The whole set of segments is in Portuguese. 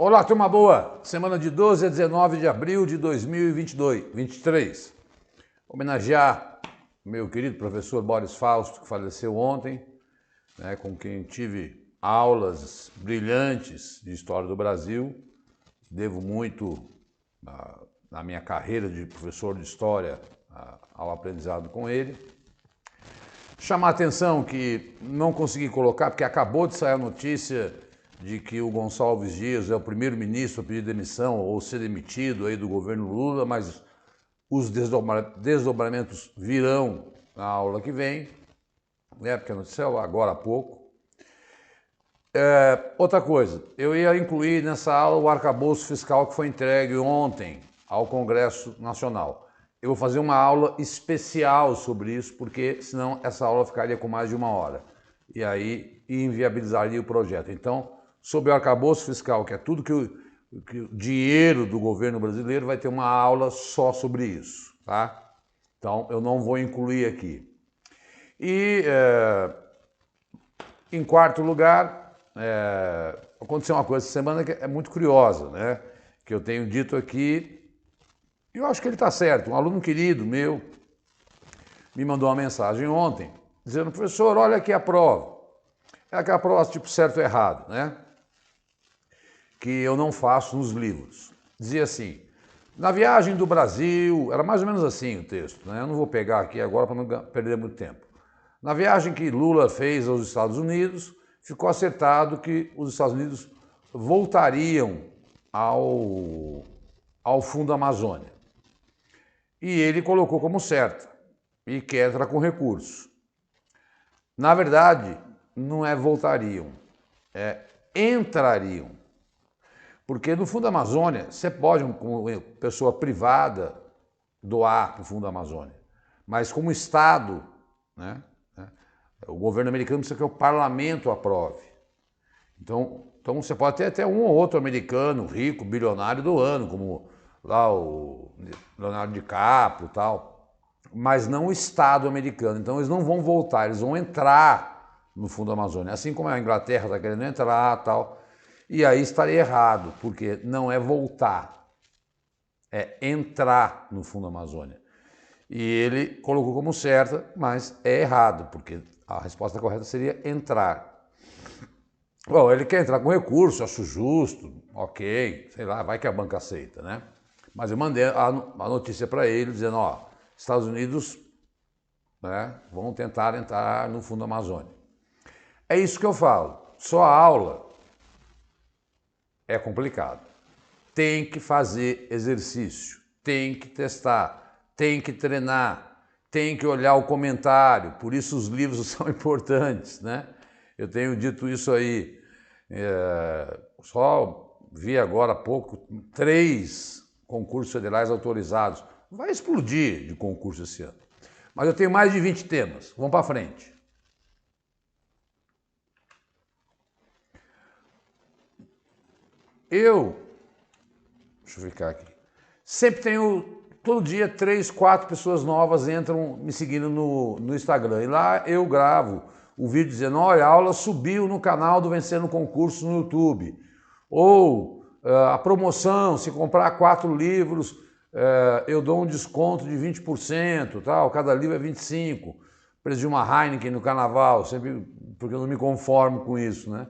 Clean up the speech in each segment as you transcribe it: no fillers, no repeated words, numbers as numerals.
Olá, turma boa! Semana de 12 a 19 de abril de 2023. Homenagear meu querido professor Boris Fausto, que faleceu ontem, né, com quem tive aulas brilhantes de História do Brasil. Devo muito na minha carreira de professor de História ao aprendizado com ele. Chamar a atenção que não consegui colocar, porque acabou de sair a notícia de que o Gonçalves Dias é o primeiro-ministro a pedir demissão ou ser demitido aí do governo Lula, mas os desdobramentos virão na aula que vem, né, porque a notícia é agora há pouco. Outra coisa, eu ia incluir nessa aula o arcabouço fiscal que foi entregue ontem ao Congresso Nacional. Eu vou fazer uma aula especial sobre isso, porque senão essa aula ficaria com mais de 1 hora. E aí inviabilizaria o projeto. Então, sobre o arcabouço fiscal, que é tudo que o dinheiro do governo brasileiro, vai ter uma aula só sobre isso, tá? Então, eu não vou incluir aqui. E, em quarto lugar, aconteceu uma coisa essa semana que é muito curiosa, né? Que eu tenho dito aqui, e eu acho que ele está certo. Um aluno querido meu me mandou uma mensagem ontem, dizendo: professor, olha aqui a prova. É aquela prova tipo certo ou errado, né? Que eu não faço nos livros. Dizia assim: na viagem do Brasil, era mais ou menos assim o texto, né? Eu não vou pegar aqui agora para não perder muito tempo. Na viagem que Lula fez aos Estados Unidos, ficou acertado que os Estados Unidos voltariam ao Fundo Amazônia. E ele colocou como certo, e quer entrar com recurso. Na verdade, não é voltariam, é entrariam. Porque no Fundo Amazônia, você pode, como pessoa privada, doar para o Fundo Amazônia. Mas como Estado, né, o governo americano precisa que o parlamento aprove. Então você pode ter até um ou outro americano rico, bilionário doando, como lá o Leonardo DiCaprio e tal, mas não o Estado americano. Então eles não vão voltar, eles vão entrar no Fundo Amazônia. Assim como a Inglaterra está querendo entrar e tal. E aí estaria errado, porque não é voltar, é entrar no Fundo Amazônia. E ele colocou como certa, mas é errado, porque a resposta correta seria entrar. Bom, ele quer entrar com recurso, acho justo, ok, sei lá, vai que a banca aceita, né? Mas eu mandei a notícia para ele dizendo: ó, Estados Unidos, né, vão tentar entrar no Fundo Amazônia. É isso que eu falo, só a aula é complicado. Tem que fazer exercício, tem que testar, tem que treinar, tem que olhar o comentário, por isso os livros são importantes, né? Eu tenho dito isso aí, só vi agora há pouco 3 concursos federais autorizados. Vai explodir de concurso esse ano. Mas eu tenho mais de 20 temas, vamos para frente. Deixa eu ficar aqui. Sempre tenho, todo dia, 3, 4 pessoas novas entram me seguindo no Instagram. E lá eu gravo o vídeo dizendo: olha, a aula subiu no canal do Vencendo Concurso no YouTube. Ou a promoção, se comprar 4 livros, eu dou um desconto de 20%, tal, cada livro é 25%. Preço de uma Heineken no carnaval, sempre, porque eu não me conformo com isso, né?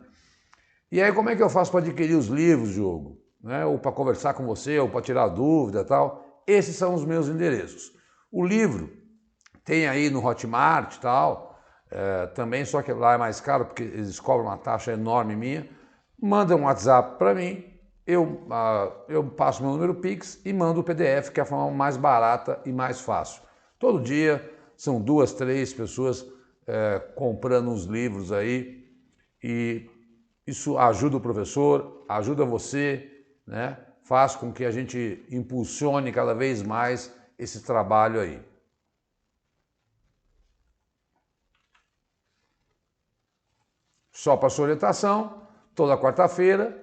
E aí como é que eu faço para adquirir os livros, Diogo? Né? Ou para conversar com você, ou para tirar dúvida e tal? Esses são os meus endereços. O livro tem aí no Hotmart e tal, também, só que lá é mais caro, porque eles cobram uma taxa enorme minha. Manda um WhatsApp para mim, eu passo meu número Pix e mando o PDF, que é a forma mais barata e mais fácil. Todo dia são 2, 3 pessoas comprando uns livros aí, e isso ajuda o professor, ajuda você, né? Faz com que a gente impulsione cada vez mais esse trabalho aí. Só para sua orientação, toda quarta-feira,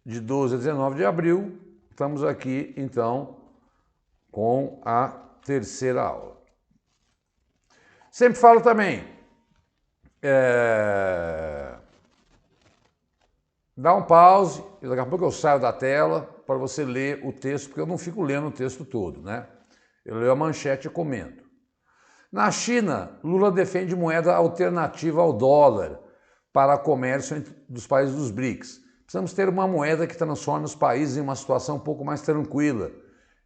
de 12 a 19 de abril, estamos aqui, então, com a terceira aula. Sempre falo também, dá um pause e daqui a pouco eu saio da tela para você ler o texto, porque eu não fico lendo o texto todo, né? Eu leio a manchete e comento. Na China, Lula defende moeda alternativa ao dólar para comércio dos países dos BRICS. Precisamos ter uma moeda que transforme os países em uma situação um pouco mais tranquila,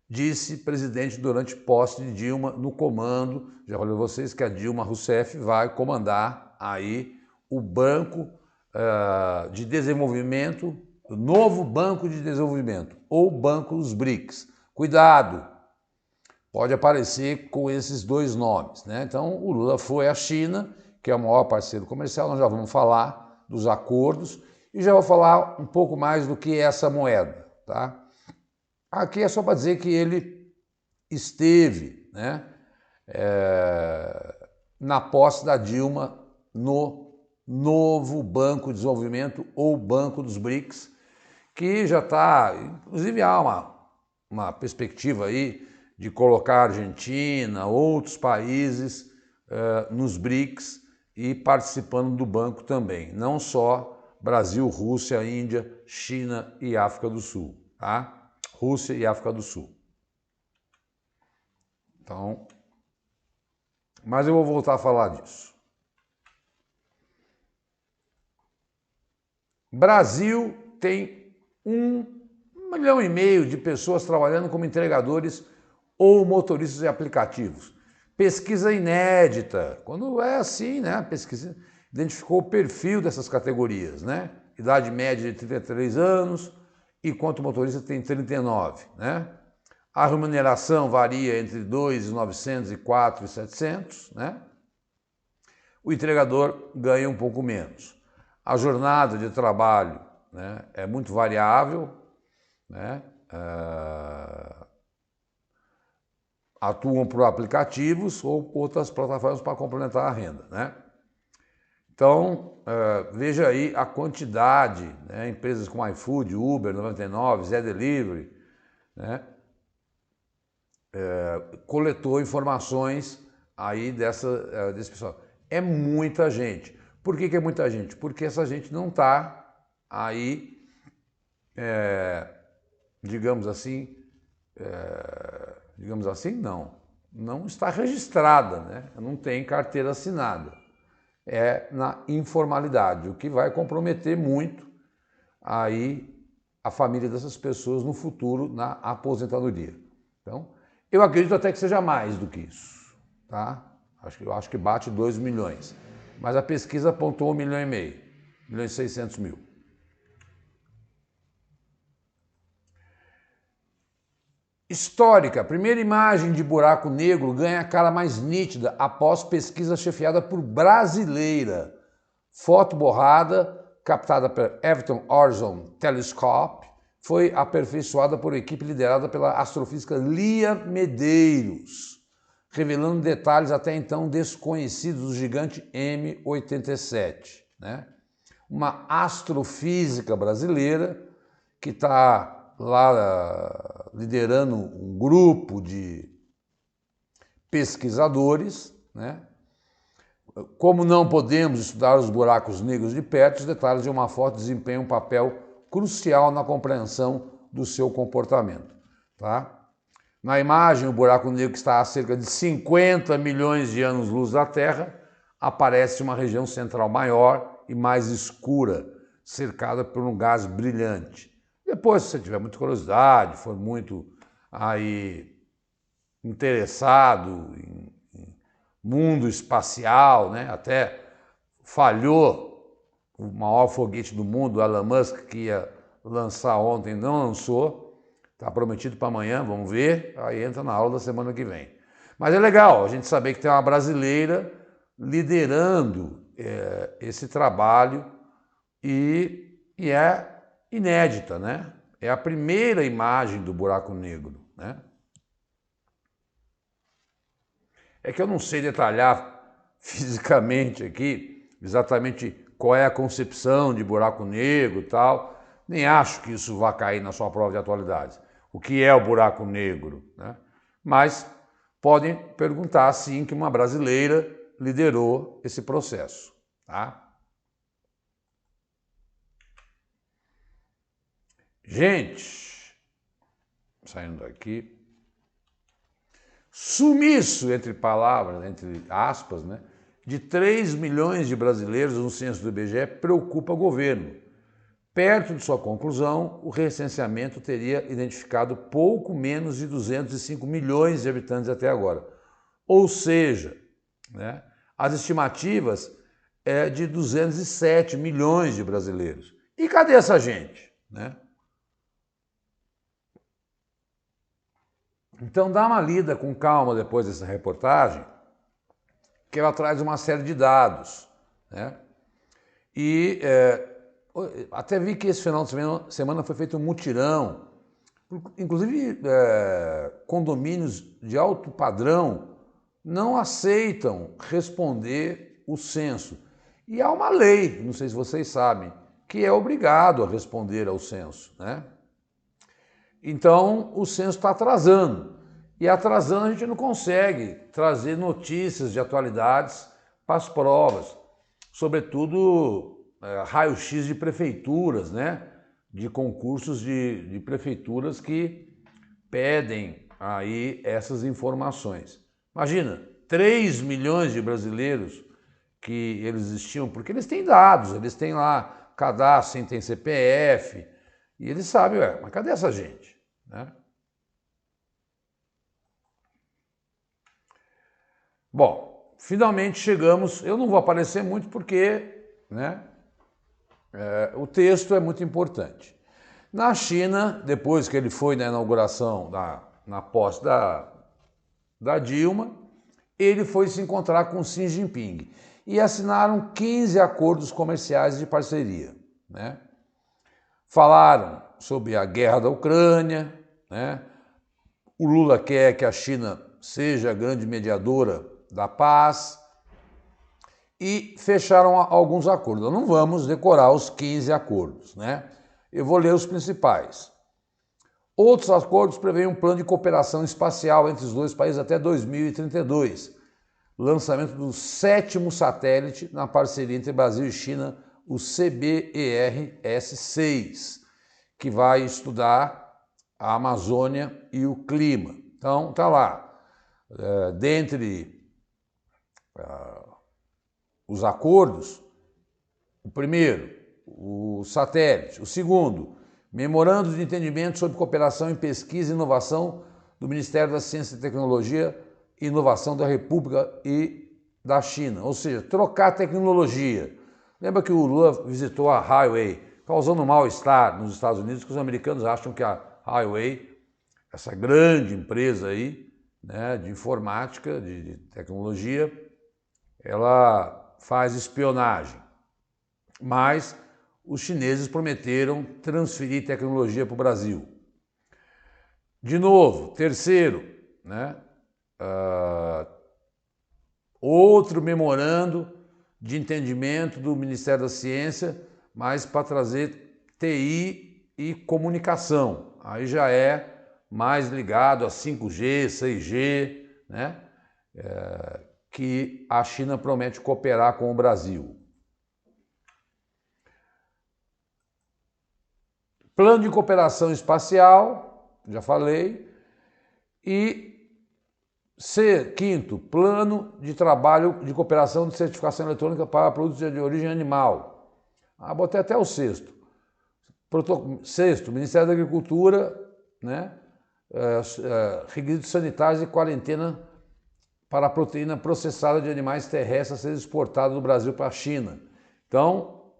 disse presidente durante posse de Dilma no comando. Já falei a vocês que a Dilma Rousseff vai comandar aí o Banco de Desenvolvimento, o novo Banco de Desenvolvimento, ou Banco dos BRICS. Cuidado, pode aparecer com esses dois nomes, né? Então, o Lula foi à China, que é o maior parceiro comercial, nós já vamos falar dos acordos e já vou falar um pouco mais do que é essa moeda, tá? Aqui é só para dizer que ele esteve, né, na posse da Dilma no novo Banco de Desenvolvimento ou Banco dos BRICS, que já está, inclusive há uma perspectiva aí de colocar a Argentina, outros países nos BRICS e participando do banco também, não só Brasil, Rússia, Índia, China e África do Sul, tá? Rússia e África do Sul. Então, mas eu vou voltar a falar disso. Brasil tem 1,5 milhão de pessoas trabalhando como entregadores ou motoristas de aplicativos. Pesquisa inédita. Quando é assim, né? A pesquisa identificou o perfil dessas categorias, né? Idade média de 33 anos, enquanto o motorista tem 39, né? A remuneração varia entre 2.900 e 4.700, né? O entregador ganha um pouco menos. A jornada de trabalho, né, é muito variável, né? Atuam por aplicativos ou outras plataformas para complementar a renda, né? Então, veja aí a quantidade, né? Empresas como iFood, Uber, 99, Zé Delivery, né? Coletou informações aí desse pessoal. É muita gente. Por que é muita gente? Porque essa gente não está aí, digamos assim, não está registrada, né? Não tem carteira assinada. É na informalidade, o que vai comprometer muito aí a família dessas pessoas no futuro na aposentadoria. Então, eu acredito até que seja mais do que isso, tá? Eu acho que bate 2 milhões, mas a pesquisa apontou 1,5 milhão, 1.600.000. Histórica, primeira imagem de buraco negro ganha a cara mais nítida após pesquisa chefiada por brasileira. Foto borrada, captada pelo Egerton Horizon Telescope, foi aperfeiçoada por equipe liderada pela astrofísica Lia Medeiros, revelando detalhes até então desconhecidos do gigante M87, né? Uma astrofísica brasileira que está lá liderando um grupo de pesquisadores, né? Como não podemos estudar os buracos negros de perto, os detalhes de uma foto desempenham um papel crucial na compreensão do seu comportamento, tá? Na imagem, o buraco negro, que está a cerca de 50 milhões de anos-luz da Terra, aparece uma região central maior e mais escura, cercada por um gás brilhante. Depois, se você tiver muita curiosidade, for muito aí interessado em mundo espacial, né? Até falhou o maior foguete do mundo, o Elon Musk, que ia lançar ontem, não lançou. Está prometido para amanhã, vamos ver. Aí entra na aula da semana que vem. Mas é legal a gente saber que tem uma brasileira liderando esse trabalho e é inédita, né? É a primeira imagem do buraco negro, né? É que eu não sei detalhar fisicamente aqui exatamente qual é a concepção de buraco negro e tal, nem acho que isso vá cair na sua prova de atualidades. O que é o buraco negro, né? Mas podem perguntar sim que uma brasileira liderou esse processo, tá? Gente, saindo daqui, sumiço, entre palavras, entre aspas, né, de 3 milhões de brasileiros no censo do IBGE preocupa o governo. Perto de sua conclusão, o recenseamento teria identificado pouco menos de 205 milhões de habitantes até agora. Ou seja, né, as estimativas é de 207 milhões de brasileiros. E cadê essa gente? Né? Então dá uma lida com calma depois dessa reportagem, que ela traz uma série de dados. Né? E até vi que esse final de semana foi feito um mutirão, inclusive condomínios de alto padrão não aceitam responder o censo. E há uma lei, não sei se vocês sabem, que é obrigado a responder ao censo. Né? Então o censo está atrasando. E atrasando a gente não consegue trazer notícias de atualidades para as provas, sobretudo raio-x de prefeituras, né? De concursos de prefeituras que pedem aí essas informações. Imagina, 3 milhões de brasileiros que eles estimam, porque eles têm dados, eles têm lá cadastro, tem CPF, e eles sabem, mas cadê essa gente? Né? Bom, finalmente chegamos, eu não vou aparecer muito porque, né, o texto é muito importante. Na China, depois que ele foi na inauguração, na posse da Dilma, ele foi se encontrar com Xi Jinping e assinaram 15 acordos comerciais de parceria. Né? Falaram sobre a guerra da Ucrânia, né? O Lula quer que a China seja a grande mediadora da paz e fecharam alguns acordos. Nós não vamos decorar os 15 acordos, né? Eu vou ler os principais. Outros acordos prevêem um plano de cooperação espacial entre os dois países até 2032, lançamento do 7º satélite na parceria entre Brasil e China, o CBER-S6, que vai estudar a Amazônia e o clima. Então, tá lá. Dentre os acordos, o primeiro, o satélite. O segundo, memorando de entendimento sobre cooperação em pesquisa e inovação do Ministério da Ciência e Tecnologia e Inovação da República e da China. Ou seja, trocar tecnologia. Lembra que o Lula visitou a Huawei, causando mal-estar nos Estados Unidos, que os americanos acham que a Huawei, essa grande empresa aí, né, de informática, de tecnologia, ela faz espionagem. Mas os chineses prometeram transferir tecnologia para o Brasil. De novo, terceiro, né, outro memorando de entendimento do Ministério da Ciência, mas para trazer TI e comunicação. Aí já é mais ligado a 5G, 6G, né? Que a China promete cooperar com o Brasil. Plano de cooperação espacial, já falei. E quinto, plano de trabalho de cooperação de certificação eletrônica para produtos de origem animal. Botei até o sexto. Sexto, Ministério da Agricultura, né? Requisitos sanitários e quarentena para a proteína processada de animais terrestres a ser exportada do Brasil para a China. Então,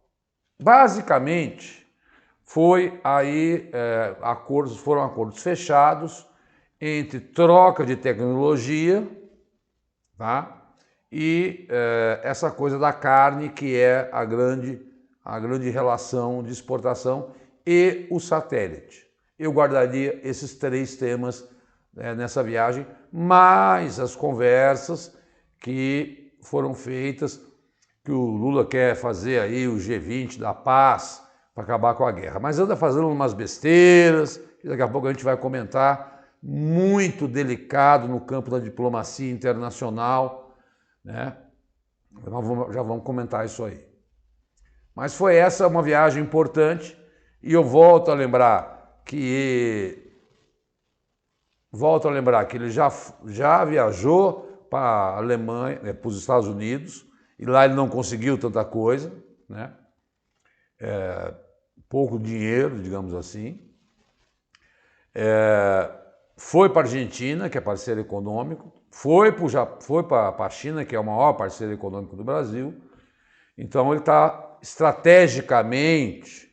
basicamente, foram acordos fechados entre troca de tecnologia, tá? E essa coisa da carne, que é a grande relação de exportação, e o satélite. Eu guardaria esses 3 temas nessa viagem, mais as conversas que foram feitas, que o Lula quer fazer aí o G20 da paz para acabar com a guerra. Mas anda fazendo umas besteiras, que daqui a pouco a gente vai comentar, muito delicado no campo da diplomacia internacional, né? Já vamos comentar isso aí. Mas foi essa uma viagem importante, e eu volto a lembrar que, volto a lembrar, que ele já viajou para a Alemanha, para os Estados Unidos, e lá ele não conseguiu tanta coisa, né? Pouco dinheiro, digamos assim. Foi para a Argentina, que é parceiro econômico, foi para a China, que é o maior parceiro econômico do Brasil. Então ele está estrategicamente,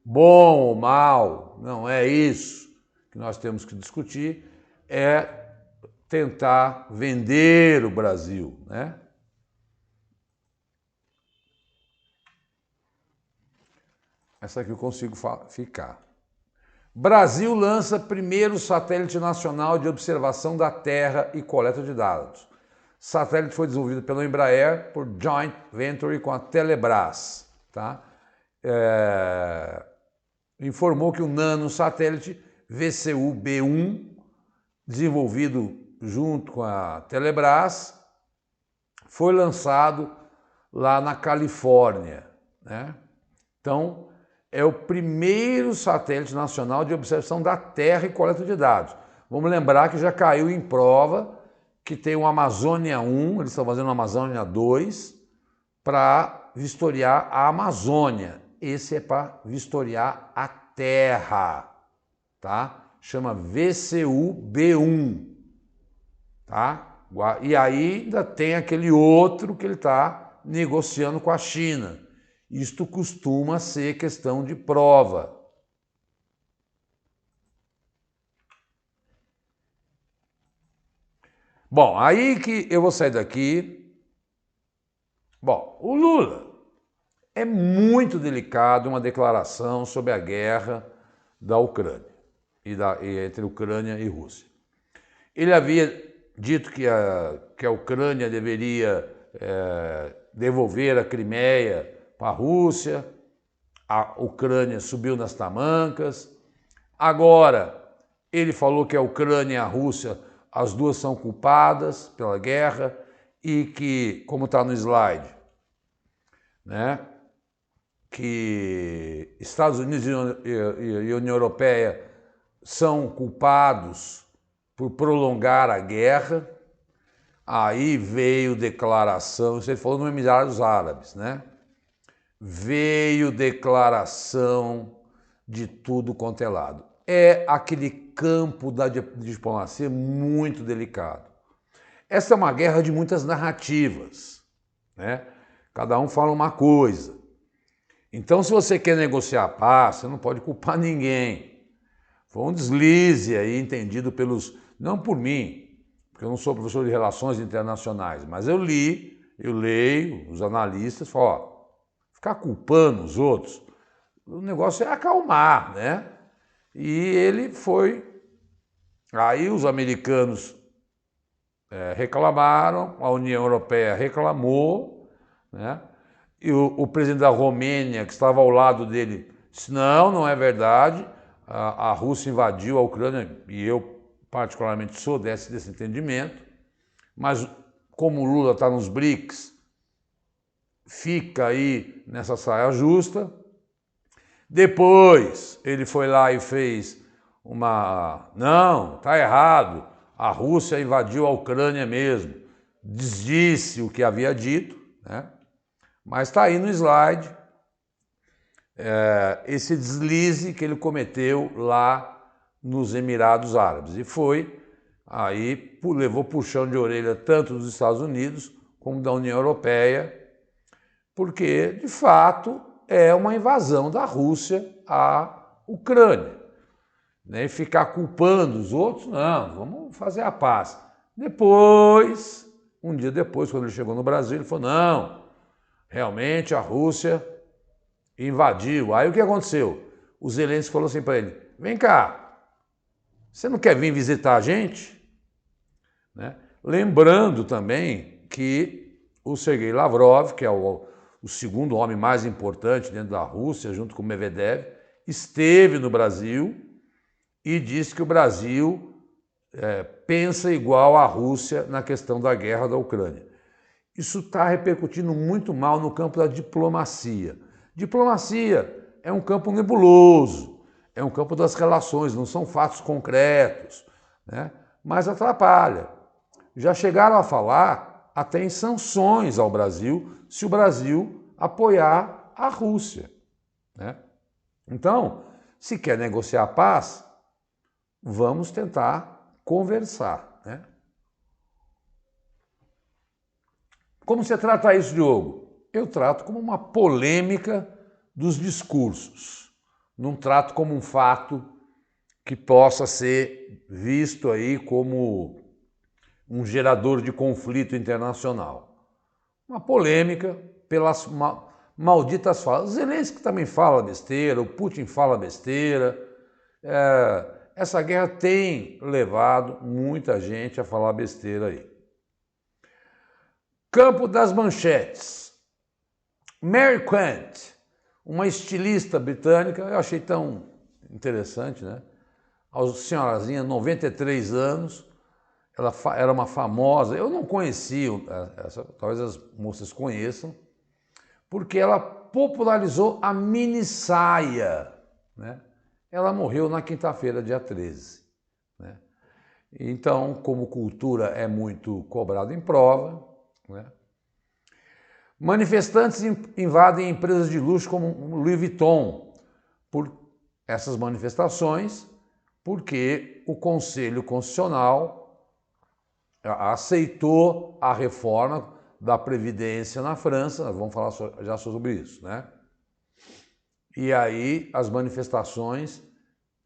bom ou mal, não é isso que nós temos que discutir, é tentar vender o Brasil, né? Essa aqui eu consigo ficar. Brasil lança primeiro satélite nacional de observação da Terra e coleta de dados. O satélite foi desenvolvido pela Embraer por joint venture com a Telebrás. Tá? Informou que o nanosatélite VCU-B1, desenvolvido junto com a Telebrás, foi lançado lá na Califórnia, né? Então, é o primeiro satélite nacional de observação da Terra e coleta de dados. Vamos lembrar que já caiu em prova que tem o Amazônia 1, eles estão fazendo o Amazônia 2, para vistoriar a Amazônia. Esse é para vistoriar a Terra, tá? Chama VCU-B1, tá? E aí ainda tem aquele outro que ele está negociando com a China. Isto costuma ser questão de prova. Bom, aí que eu vou sair daqui. Bom, o Lula é muito delicado uma declaração sobre a guerra da Ucrânia entre Ucrânia e Rússia. Ele havia dito que a Ucrânia deveria devolver a Crimeia para a Rússia, a Ucrânia subiu nas tamancas. Agora, ele falou que a Ucrânia e a Rússia, as duas são culpadas pela guerra e que, como está no slide, né, que Estados Unidos e União Europeia são culpados por prolongar a guerra. Aí veio declaração, isso ele falou no Emirados Árabes, né? Veio declaração de tudo quanto é lado. É aquele campo da diplomacia muito delicado. Essa é uma guerra de muitas narrativas, né? Cada um fala uma coisa. Então, se você quer negociar a paz, você não pode culpar ninguém. Foi um deslize aí entendido não por mim, porque eu não sou professor de relações internacionais, mas eu leio os analistas, falo, ó, ficar culpando os outros, o negócio é acalmar, né? E ele foi. Aí os americanos reclamaram, a União Europeia reclamou, né? E o presidente da Romênia, que estava ao lado dele, disse, não é verdade, a Rússia invadiu a Ucrânia, e eu particularmente sou desse entendimento, mas como o Lula está nos BRICS, fica aí nessa saia justa. Depois ele foi lá e fez não, está errado, a Rússia invadiu a Ucrânia mesmo, desdisse o que havia dito, né? Mas está aí no slide esse deslize que ele cometeu lá nos Emirados Árabes. E levou puxão de orelha tanto dos Estados Unidos como da União Europeia, porque, de fato, é uma invasão da Rússia à Ucrânia. E ficar culpando os outros, não, vamos fazer a paz. Depois, um dia depois, quando ele chegou no Brasil, ele falou, não, realmente a Rússia invadiu. Aí o que aconteceu? O Zelensky falou assim para ele, vem cá, você não quer vir visitar a gente? Né? Lembrando também que o Sergei Lavrov, que é o segundo homem mais importante dentro da Rússia, junto com Medvedev, esteve no Brasil e disse que o Brasil pensa igual à Rússia na questão da guerra da Ucrânia. Isso está repercutindo muito mal no campo da diplomacia. Diplomacia é um campo nebuloso, é um campo das relações, não são fatos concretos, né? Mas atrapalha. Já chegaram a falar até em sanções ao Brasil se o Brasil apoiar a Rússia, né? Então, se quer negociar a paz, vamos tentar conversar, né? Como você trata isso, Diogo? Eu trato como uma polêmica dos discursos. Não trato como um fato que possa ser visto aí como um gerador de conflito internacional. Uma polêmica pelas malditas falas. Zelensky também fala besteira, o Putin fala besteira. Essa guerra tem levado muita gente a falar besteira aí. Campo das manchetes. Mary Quant, uma estilista britânica, eu achei tão interessante, né? A senhorazinha, 93 anos, ela era uma famosa, eu não conhecia, talvez as moças conheçam, porque ela popularizou a mini saia, né? Ela morreu na quinta-feira, dia 13. Né? Então, como cultura é muito cobrado em prova, né? Manifestantes invadem empresas de luxo como Louis Vuitton por essas manifestações, porque o Conselho Constitucional aceitou a reforma da Previdência na França, nós vamos falar já sobre isso, né? E aí as manifestações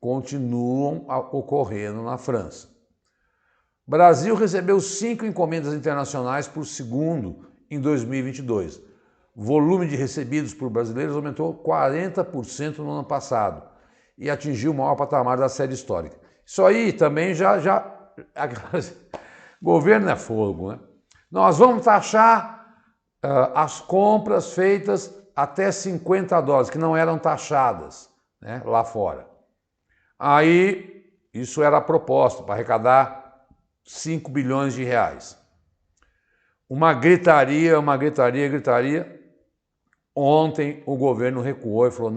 continuam ocorrendo na França. Brasil recebeu 5 encomendas internacionais por segundo em 2022. Volume de recebidos por brasileiros aumentou 40% no ano passado e atingiu o maior patamar da série histórica. Isso aí também governo é fogo, né? Nós vamos taxar as compras feitas até 50 dólares, que não eram taxadas, né, lá fora. Aí, isso era a proposta, para arrecadar 5 bilhões de reais. Uma gritaria. Ontem o governo recuou e falou,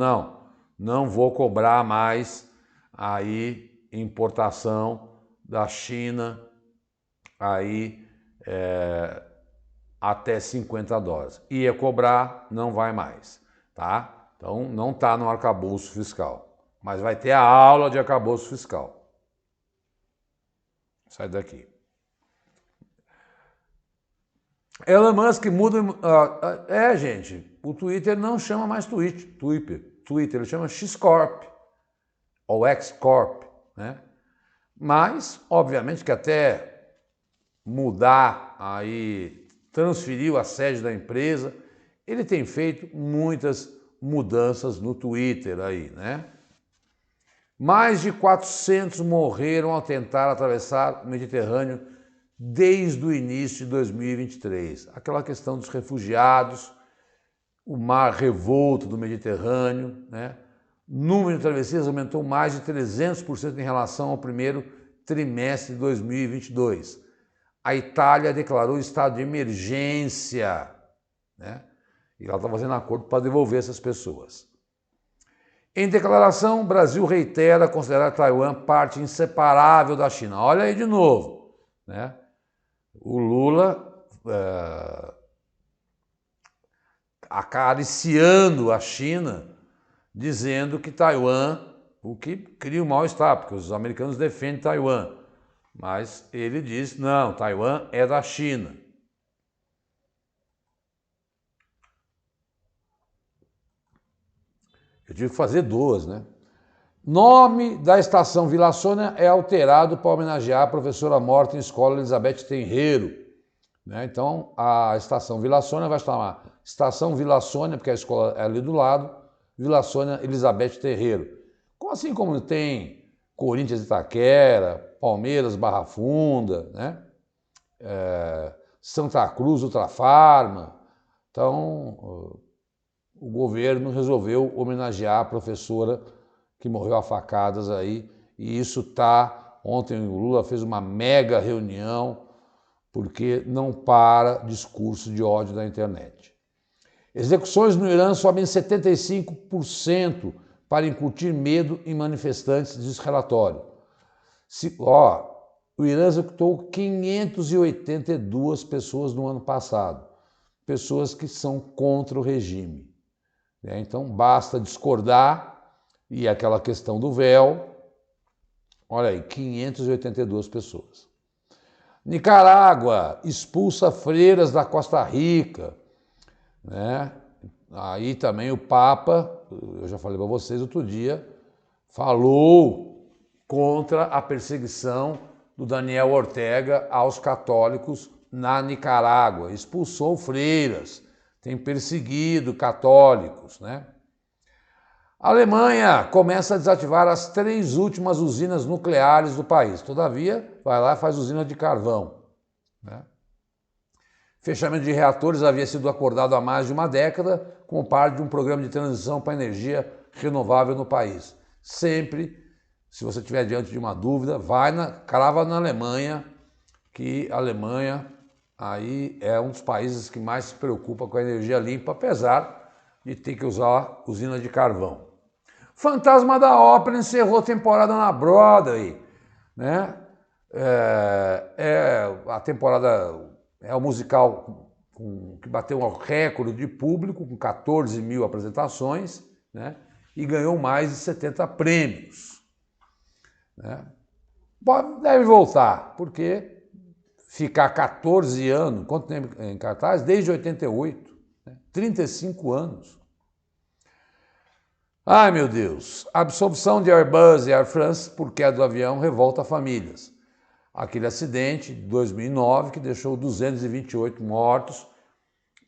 não vou cobrar mais aí importação da China aí até 50 dólares. Ia cobrar, não vai mais, tá? Então não está no arcabouço fiscal, mas vai ter a aula de arcabouço fiscal. Sai daqui. Elon Musk muda... gente, o Twitter não chama mais Twitter, ele chama X-Corp, ou X-Corp, né? Mas, obviamente, que até mudar aí, transferir a sede da empresa, ele tem feito muitas mudanças no Twitter aí, né? Mais de 400 morreram ao tentar atravessar o Mediterrâneo desde o início de 2023. Aquela questão dos refugiados, o mar revolto do Mediterrâneo, né? O número de travessias aumentou mais de 300% em relação ao primeiro trimestre de 2022. A Itália declarou estado de emergência, né? E ela está fazendo acordo para devolver essas pessoas. Em declaração, o Brasil reitera considerar Taiwan parte inseparável da China. Olha aí de novo, né? O Lula acariciando a China, dizendo que Taiwan, o que cria um mal-estar, porque os americanos defendem Taiwan. Mas ele diz, não, Taiwan é da China. Eu tive que fazer 2, né? Nome da estação Vila Sônia é alterado para homenagear a professora morta em escola Elizabeth Tenreiro. Né? Então, a estação Vila Sônia vai chamar Estação Vila Sônia, porque a escola é ali do lado, Vila Sônia Elizabeth Tenreiro. Assim como tem Corinthians Itaquera, Palmeiras Barra Funda, né? Santa Cruz Ultrafarma. Então, o governo resolveu homenagear a professora que morreu a facadas aí, e isso tá... Ontem o Lula fez uma mega reunião, porque não para discurso de ódio na internet. Execuções no Irã sobem 75% para incutir medo em manifestantes, diz relatório. O Irã executou 582 pessoas no ano passado, pessoas que são contra o regime. Então, basta discordar, e aquela questão do véu, olha aí, 582 pessoas. Nicarágua expulsa freiras da Costa Rica, né? Aí também o Papa, eu já falei para vocês outro dia, falou contra a perseguição do Daniel Ortega aos católicos na Nicarágua. Expulsou freiras, tem perseguido católicos, né? A Alemanha começa a desativar as 3 últimas usinas nucleares do país. Todavia, vai lá e faz usina de carvão, né? Fechamento de reatores havia sido acordado há mais de uma década como parte de um programa de transição para energia renovável no país. Sempre, se você estiver diante de uma dúvida, crava na Alemanha, que a Alemanha aí é um dos países que mais se preocupa com a energia limpa, apesar de ter que usar usina de carvão. Fantasma da Ópera encerrou temporada na Broadway, né? A temporada é o musical que bateu um recorde de público, com 14 mil apresentações, né? E ganhou mais de 70 prêmios, né? Deve voltar, porque ficar 14 anos, quanto tempo em cartaz? Desde 88, né? 35 anos. Ai, meu Deus! A absorção de Airbus e Air France por queda do avião revolta famílias. Aquele acidente de 2009 que deixou 228 mortos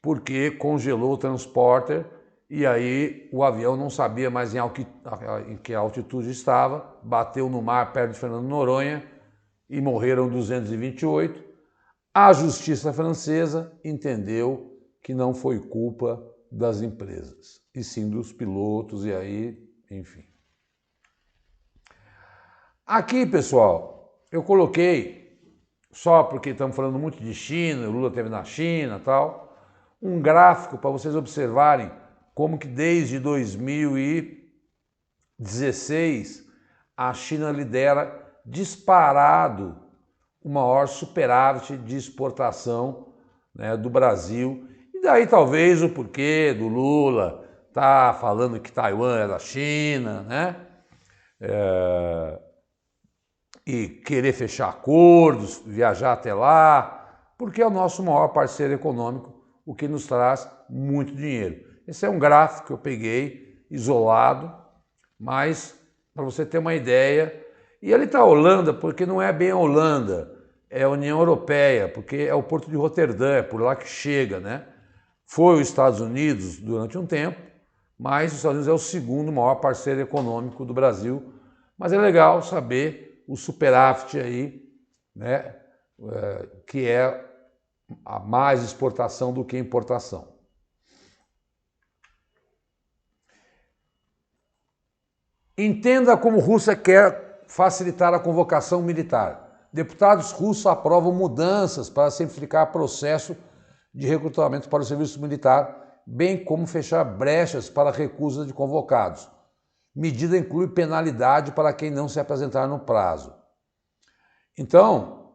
porque congelou o transporter e aí o avião não sabia mais em que altitude estava, bateu no mar perto de Fernando de Noronha e morreram 228. A justiça francesa entendeu que não foi culpa das empresas, e sim dos pilotos, e aí, enfim. Aqui, pessoal, eu coloquei, só porque estamos falando muito de China, o Lula esteve na China e tal, um gráfico para vocês observarem como que desde 2016 a China lidera disparado o maior superávit de exportação, né, do Brasil. E daí talvez o porquê do Lula tá falando que Taiwan é da China, né? E querer fechar acordos, viajar até lá, porque é o nosso maior parceiro econômico, o que nos traz muito dinheiro. Esse é um gráfico que eu peguei, isolado, mas para você ter uma ideia. E ali está a Holanda, porque não é bem a Holanda, é a União Europeia, porque é o Porto de Roterdã, é por lá que chega, né? Foi os Estados Unidos durante um tempo, mas os Estados Unidos é o segundo maior parceiro econômico do Brasil. Mas é legal saber o superávit aí, né? Que é a mais exportação do que importação. Entenda como a Rússia quer facilitar a convocação militar. Deputados russos aprovam mudanças para simplificar o processo de recrutamento para o serviço militar, bem como fechar brechas para a recusa de convocados. Medida inclui penalidade para quem não se apresentar no prazo. Então,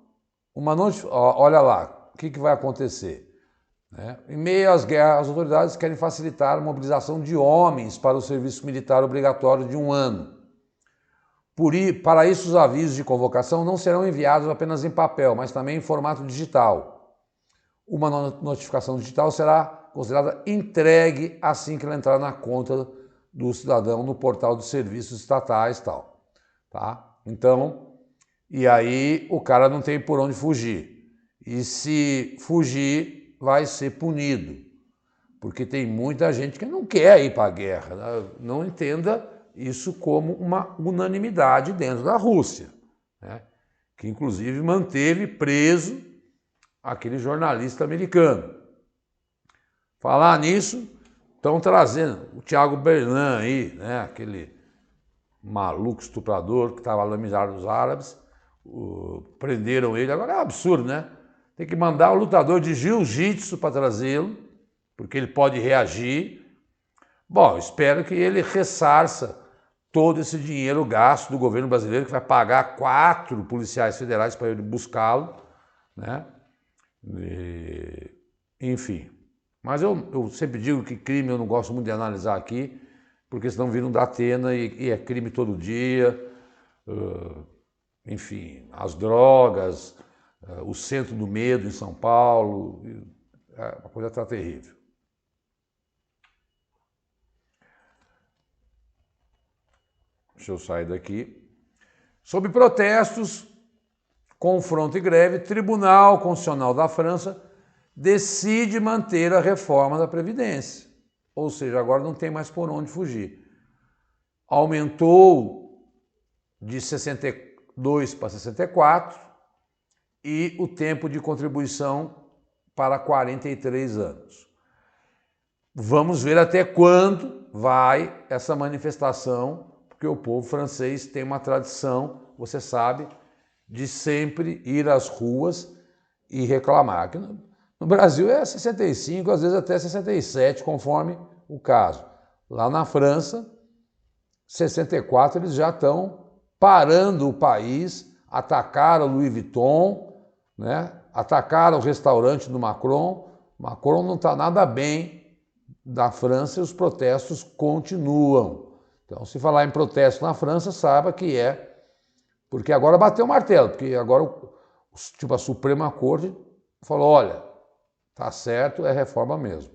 olha lá, o que vai acontecer? Em meio às guerras, as autoridades querem facilitar a mobilização de homens para o serviço militar obrigatório de 1 ano. Para isso, os avisos de convocação não serão enviados apenas em papel, mas também em formato digital. Uma notificação digital será considerada entregue assim que ela entrar na conta do cidadão no portal de serviços estatais e tal. Tá? Então, e aí o cara não tem por onde fugir. E se fugir, vai ser punido. Porque tem muita gente que não quer ir para a guerra. Né? Não entenda isso como uma unanimidade dentro da Rússia, né? Que inclusive manteve preso aquele jornalista americano. Falar nisso, estão trazendo o Thiago Bernan aí, né? Aquele maluco estuprador que estava lá no Emirádos dos Árabes, prenderam ele. Agora é um absurdo, né? Tem que mandar o lutador de jiu-jitsu para trazê-lo, porque ele pode reagir. Bom, espero que ele ressarça todo esse dinheiro gasto do governo brasileiro, que vai pagar 4 policiais federais para ele buscá-lo, né? Enfim. Mas eu sempre digo que crime eu não gosto muito de analisar aqui, porque senão vira um Datena e é crime todo dia. Enfim, as drogas, o centro do medo em São Paulo, a coisa está terrível. Deixa eu sair daqui. Sob protestos, confronto e greve, Tribunal Constitucional da França decide manter a reforma da Previdência. Ou seja, agora não tem mais por onde fugir. Aumentou de 62 para 64 e o tempo de contribuição para 43 anos. Vamos ver até quando vai essa manifestação, porque o povo francês tem uma tradição, você sabe, de sempre ir às ruas e reclamar. Aqui no Brasil é 65, às vezes até 67, conforme o caso. Lá na França, 64, eles já estão parando o país, atacaram o Louis Vuitton, né? Atacaram o restaurante do Macron. Macron não está nada bem da França e os protestos continuam. Então, se falar em protesto na França, saiba que é porque agora bateu o martelo, porque agora tipo, a Suprema Corte falou, olha, tá certo, é reforma mesmo.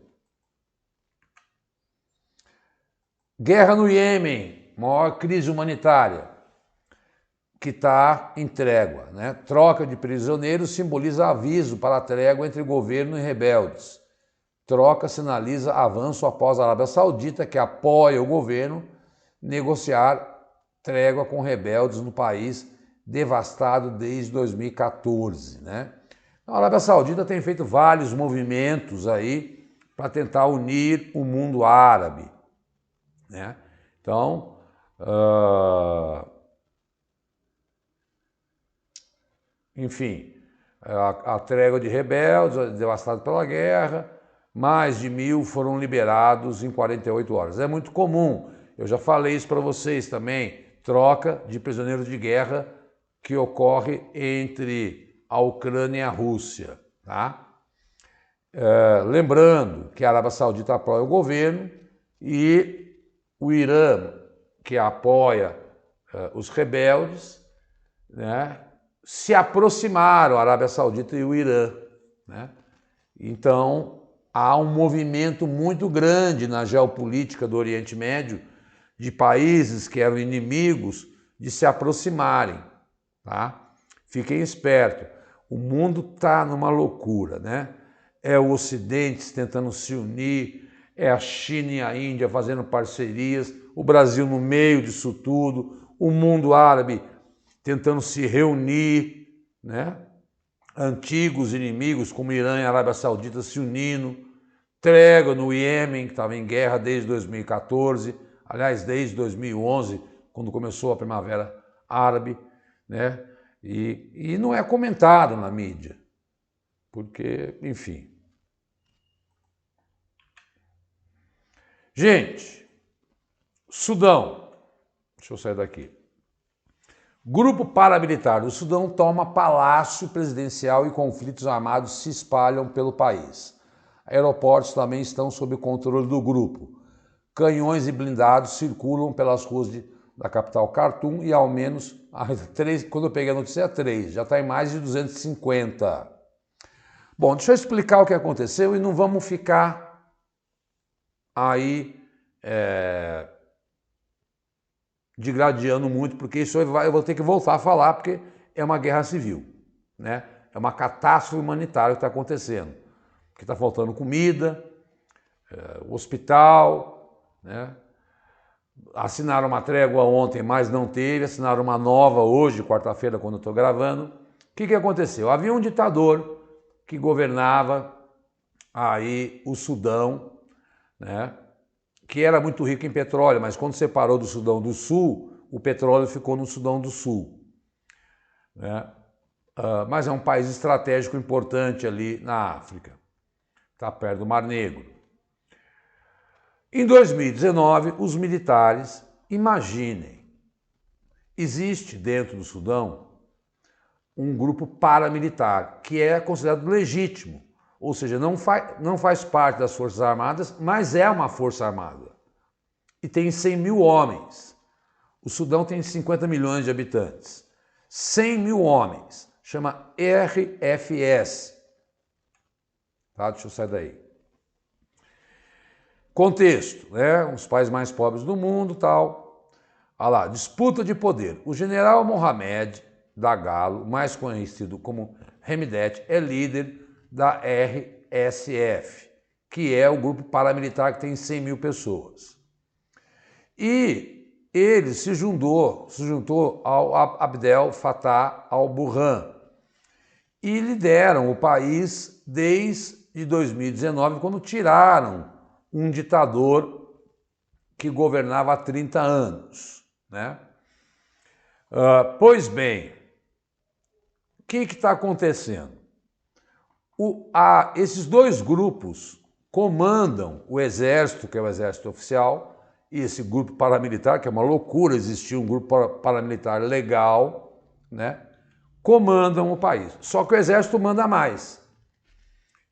Guerra no Iêmen, maior crise humanitária, que está em trégua, né? Troca de prisioneiros simboliza aviso para a trégua entre governo e rebeldes. Troca sinaliza avanço após a Arábia Saudita, que apoia o governo, negociar trégua com rebeldes no país devastado desde 2014, né? A Arábia Saudita tem feito vários movimentos aí para tentar unir o mundo árabe, né? Então, enfim, a trégua de rebeldes, devastado pela guerra, mais de 1.000 foram liberados em 48 horas. É muito comum, eu já falei isso para vocês também, troca de prisioneiros de guerra que ocorre entre a Ucrânia e a Rússia, tá? Lembrando que a Arábia Saudita apoia o governo e o Irã, que apoia os rebeldes, né, se aproximaram, a Arábia Saudita e o Irã, né? Então, há um movimento muito grande na geopolítica do Oriente Médio de países que eram inimigos de se aproximarem, tá? Fiquem espertos, o mundo está numa loucura, né? É o Ocidente tentando se unir, é a China e a Índia fazendo parcerias, o Brasil no meio disso tudo, o mundo árabe tentando se reunir, né? Antigos inimigos como Irã e Arábia Saudita se unindo, trégua no Iêmen, que estava em guerra desde 2014, aliás, desde 2011, quando começou a Primavera Árabe, né? E não é comentado na mídia, porque, enfim. Gente, Sudão, deixa eu sair daqui. Grupo paramilitar do Sudão toma palácio presidencial e conflitos armados se espalham pelo país. Aeroportos também estão sob o controle do grupo. Canhões e blindados circulam pelas ruas da capital Khartoum e ao menos, quando eu peguei a notícia, 3, já está em mais de 250. Bom, deixa eu explicar o que aconteceu e não vamos ficar aí digradiando muito, porque isso eu vou ter que voltar a falar, porque é uma guerra civil, né? É uma catástrofe humanitária que está acontecendo, que está faltando comida, hospital, né? Assinaram uma trégua ontem, mas não teve, assinaram uma nova hoje, quarta-feira, quando eu estou gravando. O que aconteceu? Havia um ditador que governava aí o Sudão, né? Que era muito rico em petróleo, mas quando separou do Sudão do Sul, o petróleo ficou no Sudão do Sul, né? Mas é um país estratégico importante ali na África, está perto do Mar Negro. Em 2019, os militares Imaginem, existe dentro do Sudão um grupo paramilitar que é considerado legítimo, ou seja, não faz parte das Forças Armadas, mas é uma força armada. E tem 100 mil homens. O Sudão tem 50 milhões de habitantes. 100 mil homens. Chama RFS. Tá? Deixa eu sair daí. Contexto, né? Os países mais pobres do mundo, tal. Olha lá, disputa de poder. O general Mohamed Dagalo, mais conhecido como Hemedti, é líder da RSF, que é o grupo paramilitar que tem 100 mil pessoas. E ele se juntou ao Abdel Fattah al-Burhan e lideram o país desde 2019, quando tiraram um ditador que governava há 30 anos. Né? Pois bem, o que está acontecendo? Esses dois grupos comandam o exército, que é o exército oficial, e esse grupo paramilitar, que é uma loucura existir um grupo paramilitar legal, né? Comandam o país. Só que o exército manda mais.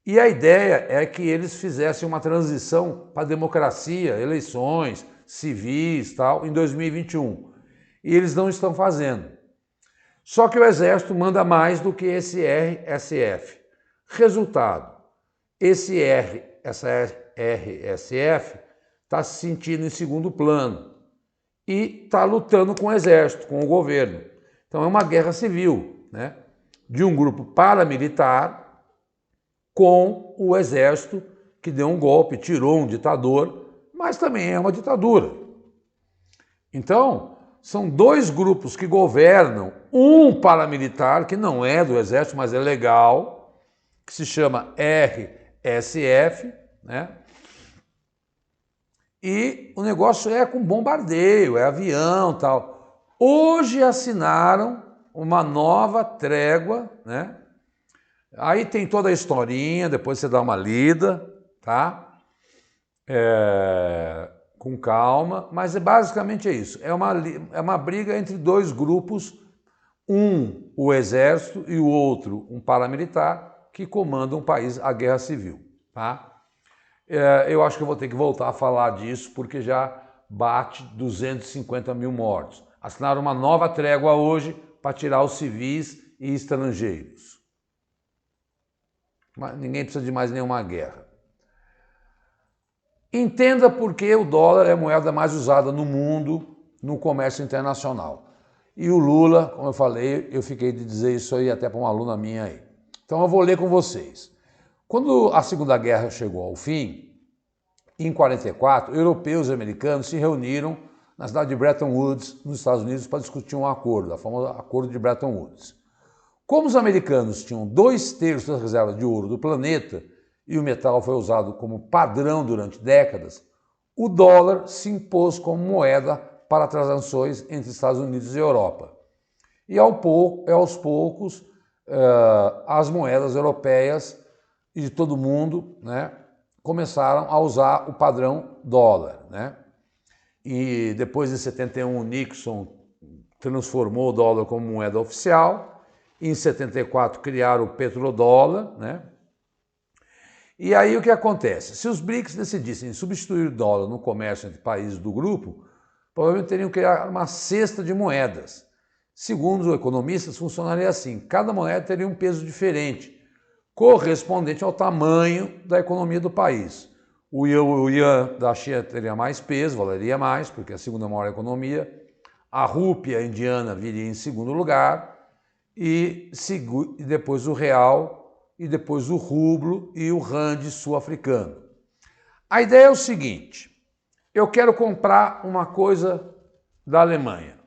E a ideia é que eles fizessem uma transição para a democracia, eleições civis, tal, em 2021. E eles não estão fazendo. Só que o exército manda mais do que esse RSF. Resultado, essa RSF está se sentindo em segundo plano e está lutando com o exército, com o governo. Então é uma guerra civil, né? De um grupo paramilitar com o exército que deu um golpe, tirou um ditador, mas também é uma ditadura. Então, são dois grupos que governam, um paramilitar, que não é do exército, mas é legal, que se chama RSF, né? E o negócio é com bombardeio, é avião e tal. Hoje assinaram uma nova trégua, né? Aí tem toda a historinha, depois você dá uma lida, tá? Com calma, mas basicamente é isso. É uma briga entre dois grupos, um o exército e o outro um paramilitar, que comandam um país, a guerra civil, tá? Eu acho que eu vou ter que voltar a falar disso, porque já bate 250 mil mortos. Assinaram uma nova trégua hoje para tirar os civis e estrangeiros. Mas ninguém precisa de mais nenhuma guerra. Entenda por que o dólar é a moeda mais usada no mundo no comércio internacional. E o Lula, como eu falei, eu fiquei de dizer isso aí até para uma aluna minha aí. Então eu vou ler com vocês. Quando a Segunda Guerra chegou ao fim, em 1944, europeus e americanos se reuniram na cidade de Bretton Woods, nos Estados Unidos, para discutir um acordo, o famoso Acordo de Bretton Woods. Como os americanos tinham 2/3 das reservas de ouro do planeta e o metal foi usado como padrão durante décadas, o dólar se impôs como moeda para transações entre Estados Unidos e Europa. E aos poucos, as moedas europeias e de todo mundo, né, começaram a usar o padrão dólar, né? E depois de 71, o Nixon transformou o dólar como moeda oficial. Em 74 criaram o petrodólar, né? E aí o que acontece? Se os BRICS decidissem substituir o dólar no comércio entre países do grupo, provavelmente teriam que criar uma cesta de moedas. Segundo os economistas, funcionaria assim: cada moeda teria um peso diferente, correspondente ao tamanho da economia do país. O yuan da China teria mais peso, valeria mais, porque é a segunda maior economia. A rúpia indiana viria em segundo lugar, e depois o real, e depois o rublo e o rand sul-africano. A ideia é o seguinte: eu quero comprar uma coisa da Alemanha.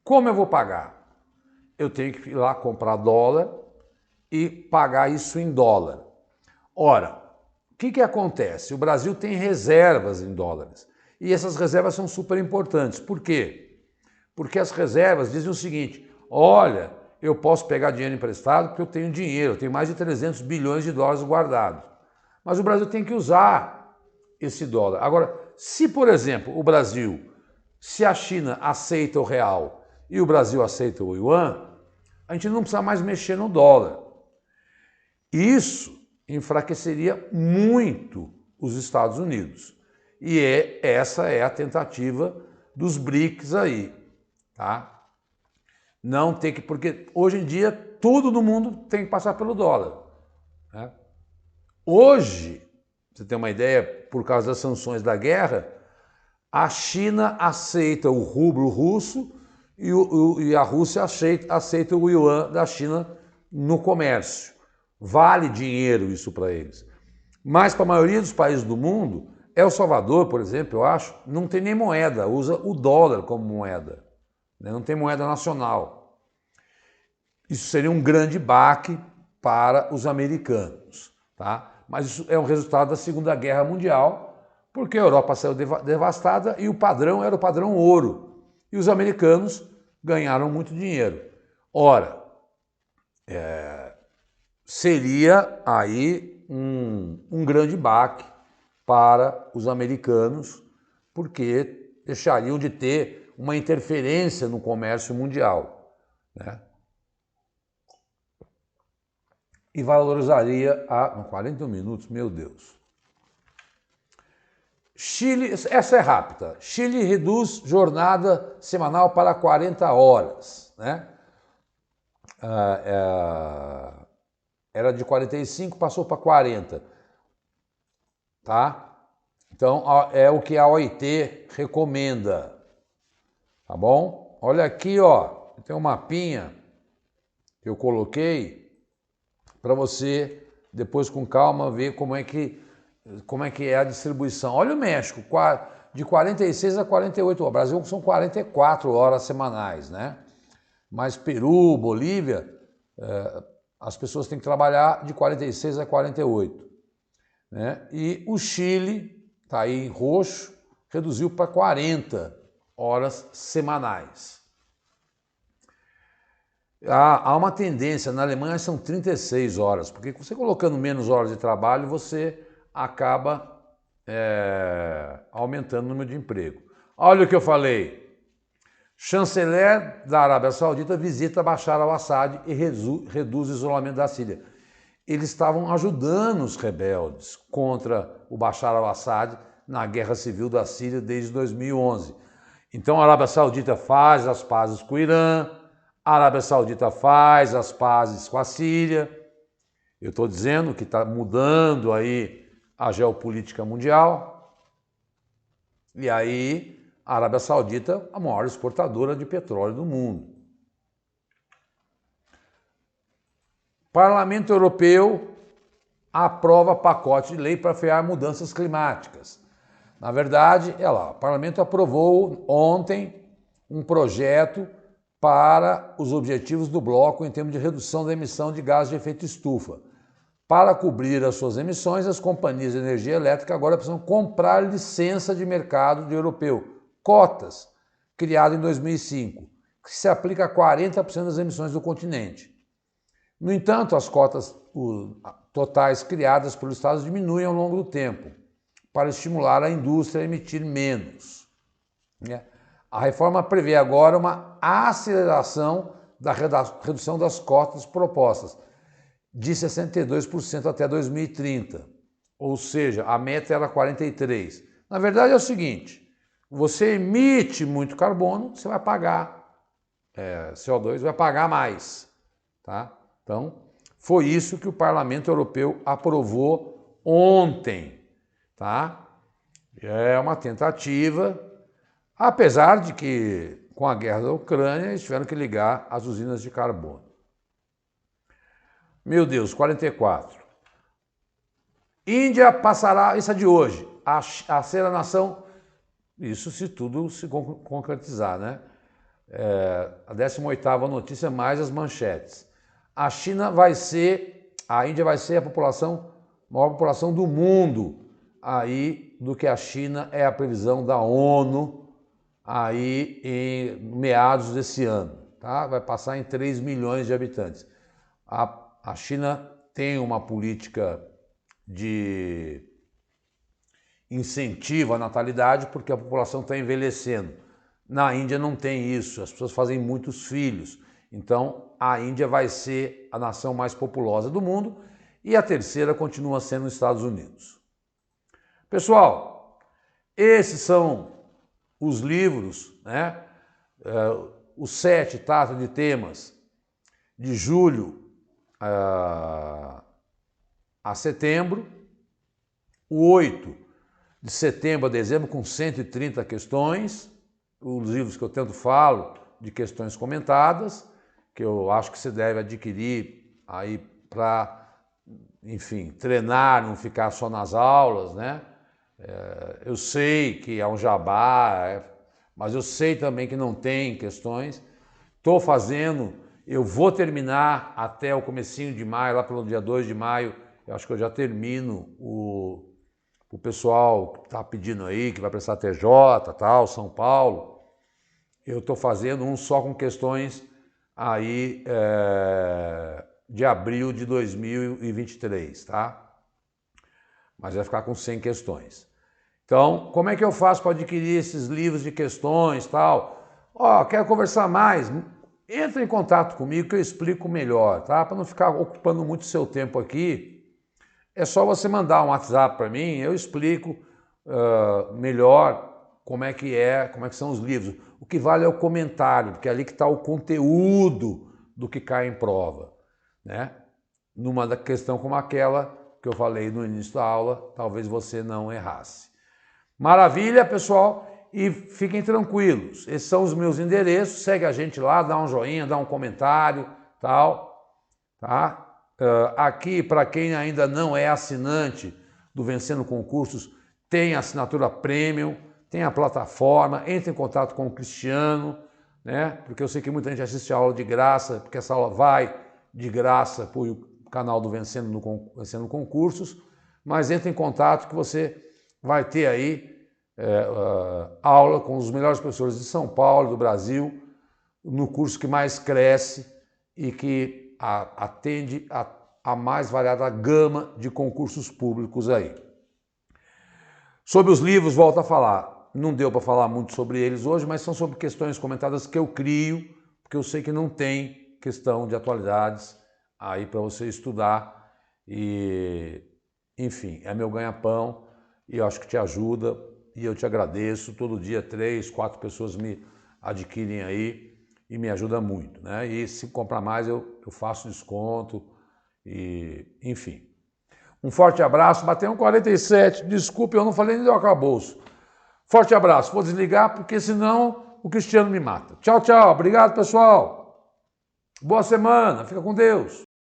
Como eu vou pagar? Eu tenho que ir lá comprar dólar e pagar isso em dólar. Ora, o que acontece? O Brasil tem reservas em dólares e essas reservas são super importantes. Por quê? Porque as reservas dizem o seguinte: olha, eu posso pegar dinheiro emprestado porque eu tenho dinheiro, eu tenho mais de 300 bilhões de dólares guardados. Mas o Brasil tem que usar esse dólar. Agora, se, por exemplo, o Brasil Se a China aceita o real e o Brasil aceita o yuan, a gente não precisa mais mexer no dólar. Isso enfraqueceria muito os Estados Unidos. E essa é a tentativa dos BRICS aí, tá? Não tem que, porque hoje em dia tudo no mundo tem que passar pelo dólar, né? Hoje, pra você ter uma ideia, por causa das sanções da guerra, a China aceita o rublo russo e a Rússia aceita o yuan da China no comércio. Vale dinheiro isso para eles. Mas para a maioria dos países do mundo, El Salvador, por exemplo, eu acho, não tem nem moeda, usa o dólar como moeda, né? Não tem moeda nacional. Isso seria um grande baque para os americanos, tá? Mas isso é um resultado da Segunda Guerra Mundial, porque a Europa saiu devastada e o padrão era o padrão ouro. E os americanos ganharam muito dinheiro. Ora, seria aí um grande baque para os americanos, porque deixariam de ter uma interferência no comércio mundial, né? E valorizaria a... 41 minutos, meu Deus. Chile, essa é rápida. Chile reduz jornada semanal para 40 horas, né? Era de 45, passou para 40, tá? Então, é o que a OIT recomenda, tá bom? Olha aqui, ó, tem um mapinha que eu coloquei para você, depois com calma, ver como é que é a distribuição. Olha o México, de 46 a 48 horas. O Brasil são 44 horas semanais, né? Mas Peru, Bolívia, as pessoas têm que trabalhar de 46 a 48. Né? E o Chile, está aí em roxo, reduziu para 40 horas semanais. Há uma tendência, na Alemanha são 36 horas, porque você colocando menos horas de trabalho, você acaba aumentando o número de emprego. Olha o que eu falei. Chanceler da Arábia Saudita visita Bashar al-Assad e reduz o isolamento da Síria. Eles estavam ajudando os rebeldes contra o Bashar al-Assad na guerra civil da Síria desde 2011. Então a Arábia Saudita faz as pazes com o Irã, a Arábia Saudita faz as pazes com a Síria. Eu estou dizendo que está mudando aí a geopolítica mundial. E aí a Arábia Saudita é a maior exportadora de petróleo do mundo. Parlamento Europeu aprova pacote de lei para frear mudanças climáticas. Na verdade, o Parlamento aprovou ontem um projeto para os objetivos do bloco em termos de redução da emissão de gases de efeito estufa. Para cobrir as suas emissões, as companhias de energia elétrica agora precisam comprar licença de mercado de europeu, cotas, criado em 2005, que se aplica a 40% das emissões do continente. No entanto, as cotas totais criadas pelos Estados diminuem ao longo do tempo, para estimular a indústria a emitir menos. A reforma prevê agora uma aceleração da redução das cotas propostas, de 62% até 2030. Ou seja, a meta era 43%. Na verdade é o seguinte, você emite muito carbono, você vai pagar CO2, vai pagar mais. Tá? Então, foi isso que o Parlamento Europeu aprovou ontem. Tá? É uma tentativa, apesar de que, com a guerra da Ucrânia, eles tiveram que ligar as usinas de carbono. Meu Deus, 44. Índia passará, isso é de hoje, a ser a nação, isso se tudo se concretizar, né? A 18ª notícia mais as manchetes. A Índia vai ser a maior população do mundo, aí do que a China é a previsão da ONU, aí em meados desse ano, tá? Vai passar em 3 milhões de habitantes. A China tem uma política de incentivo à natalidade porque a população está envelhecendo. Na Índia não tem isso, as pessoas fazem muitos filhos. Então, a Índia vai ser a nação mais populosa do mundo e a terceira continua sendo os Estados Unidos. Pessoal, esses são os livros, né? Os 7 tratam de temas de julho a setembro, o 8 de setembro a dezembro com 130 questões, os livros que eu tanto falo de questões comentadas, que eu acho que você deve adquirir aí para, enfim, treinar, não ficar só nas aulas, né? Eu sei que é um jabá, mas eu sei também que não tem questões. Estou fazendo, eu vou terminar até o comecinho de maio, lá pelo dia 2 de maio, eu acho que eu já termino o pessoal que está pedindo aí, que vai prestar TJ, tal, São Paulo. Eu estou fazendo um só com questões aí de abril de 2023, tá? Mas vai ficar com 100 questões. Então, como é que eu faço para adquirir esses livros de questões, tal? Quero conversar mais? Entra em contato comigo que eu explico melhor, tá? Para não ficar ocupando muito seu tempo aqui, é só você mandar um WhatsApp para mim, eu explico melhor como é que são os livros. O que vale é o comentário, porque é ali que está o conteúdo do que cai em prova, né? Numa questão como aquela que eu falei no início da aula, talvez você não errasse. Maravilha, pessoal, e fiquem tranquilos. Esses são os meus endereços, segue a gente lá, dá um joinha, dá um comentário, tal, tá? Aqui, para quem ainda não é assinante do Vencendo Concursos, tem assinatura premium, tem a plataforma, entre em contato com o Cristiano, né? Porque eu sei que muita gente assiste a aula de graça, porque essa aula vai de graça para o canal do Vencendo Concursos, mas entre em contato que você vai ter aí aula com os melhores professores de São Paulo, do Brasil, no curso que mais cresce e que atende a mais variada gama de concursos públicos aí. Sobre os livros, volto a falar, não deu para falar muito sobre eles hoje, mas são sobre questões comentadas que eu crio, porque eu sei que não tem questão de atualidades aí para você estudar e, enfim, é meu ganha-pão e eu acho que te ajuda e eu te agradeço. Todo dia 3, 4 pessoas me adquirem aí e me ajuda muito, né? E se comprar mais eu faço desconto e, enfim. Um forte abraço, bateu um 47, desculpe, eu não falei nem do arcabouço. Forte abraço, vou desligar porque senão o Cristiano me mata. Tchau, tchau, obrigado pessoal. Boa semana, fica com Deus.